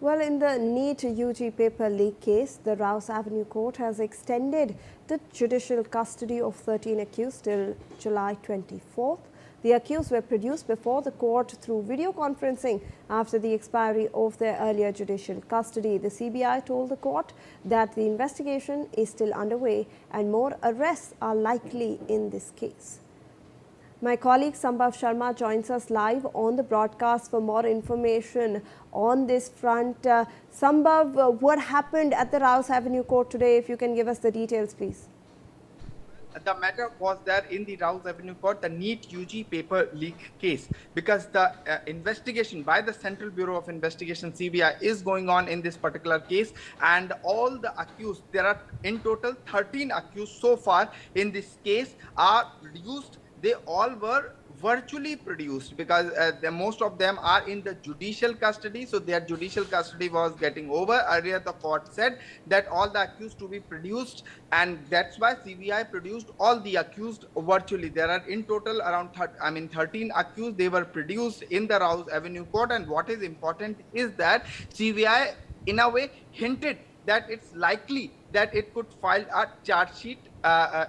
Well, in the NEET UG paper leak case, the Rouse Avenue Court has extended the judicial custody of 13 accused till July 24th. The accused were produced before the court through video conferencing after the expiry of their earlier judicial custody. The CBI told the court that the investigation is still underway and more arrests are likely in this case. My colleague Sambhav Sharma joins us live on the broadcast for more information on this front. Sambhav, what happened at the Rouse Avenue Court today? If you can give us the details, please. The matter was there in the Rouse Avenue Court, the NEET UG paper leak case, because the investigation by the Central Bureau of Investigation (CBI) is going on in this particular case, and all the accused, there are in total 13 accused so far in this case, are reduced. They all were virtually produced because most of them are in the judicial custody, so their judicial custody was getting over. Earlier the court said that all the accused to be produced, and that's why CBI produced all the accused virtually. There are in total around 13 accused. They were produced in the Rouse Avenue Court, and what is important is that CBI in a way hinted that it's likely that it could file a charge sheet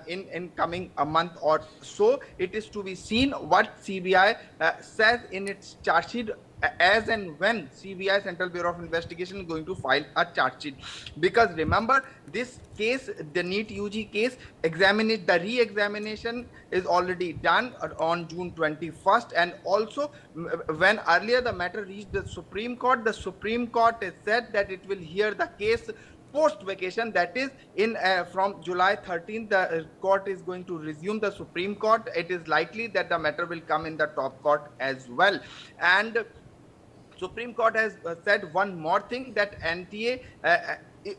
in coming a month or so. It is to be seen what CBI says in its charge sheet as and when CBI, Central Bureau of Investigation, is going to file a charge sheet. Because remember, this case, the NEET UG case, the re-examination is already done on June 21st, and also when earlier the matter reached the Supreme Court has said that it will hear the case post vacation, that is in from July 13th. The court is going to resume the Supreme Court. It is likely that the matter will come in the top court as well. And Supreme Court has said one more thing, that NTA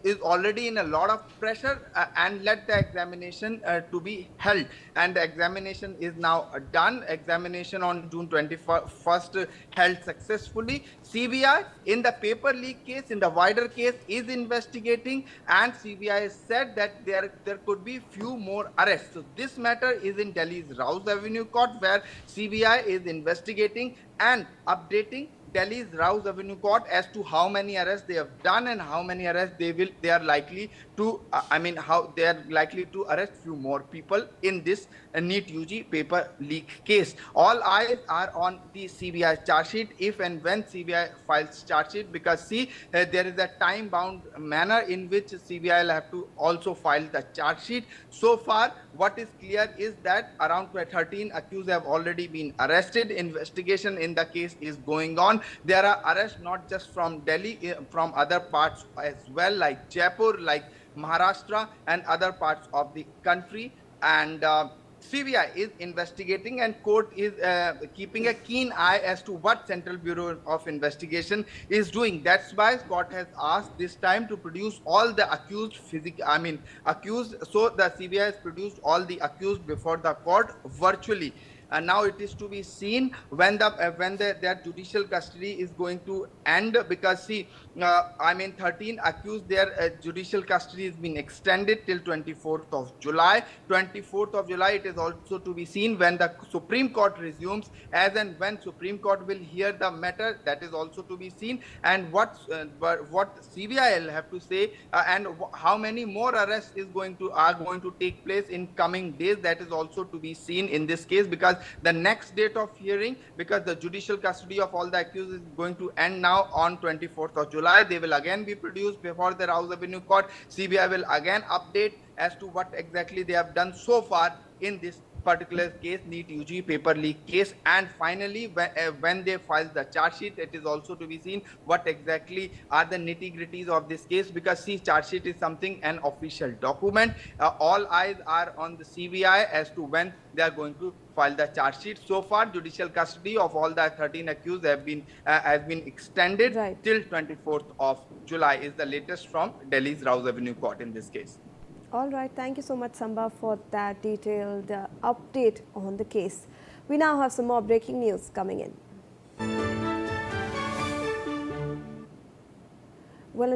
is already in a lot of pressure and let the examination to be held, and the examination is now done. Examination on June 21st held successfully. CBI in the paper leak case, in the wider case, is investigating, and CBI said that there could be few more arrests. So this matter is in Delhi's Rouse Avenue Court, where CBI is investigating and updating Delhi's Rouse Avenue Court as to how many arrests they have done and how many arrests they are likely to how they are likely to arrest few more people in this NEET UG paper leak case. All eyes are on the CBI charge sheet, if and when CBI files charge sheet, because there is a time bound manner in which CBI will have to also file the charge sheet. So far what is clear is that around 13 accused have already been arrested. Investigation in the case is going on. There are arrests not just from Delhi, from other parts as well, like Jaipur, like Maharashtra and other parts of the country. And CBI is investigating, and court is keeping a keen eye as to what Central Bureau of Investigation is doing. That's why court has asked this time to produce all the accused accused. So the CBI has produced all the accused before the court virtually. And now it is to be seen when their judicial custody is going to end, because 13 accused, their judicial custody has been extended till 24th of July. 24th of July, it is also to be seen when the Supreme Court resumes, as and when Supreme Court will hear the matter, that is also to be seen. And what CBI will have to say and how many more arrests are going to take place in coming days, that is also to be seen in this case, because the next date of hearing, because the judicial custody of all the accused is going to end now on 24th of July. They will again be produced before the Rouse Avenue Court. CBI will again update as to what exactly they have done so far in this particular case, NEET UG paper leak case. And finally, when they file the charge sheet, it is also to be seen what exactly are the nitty-gritties of this case, because charge sheet is an official document. All eyes are on the CBI as to when they are going to file the charge sheet. So far, judicial custody of all the 13 accused has been extended till 24th of July, is the latest from Delhi's Rouse Avenue Court in this case. All right. Thank you so much, Sambhav, for that detailed update on the case. We now have some more breaking news coming in. Well,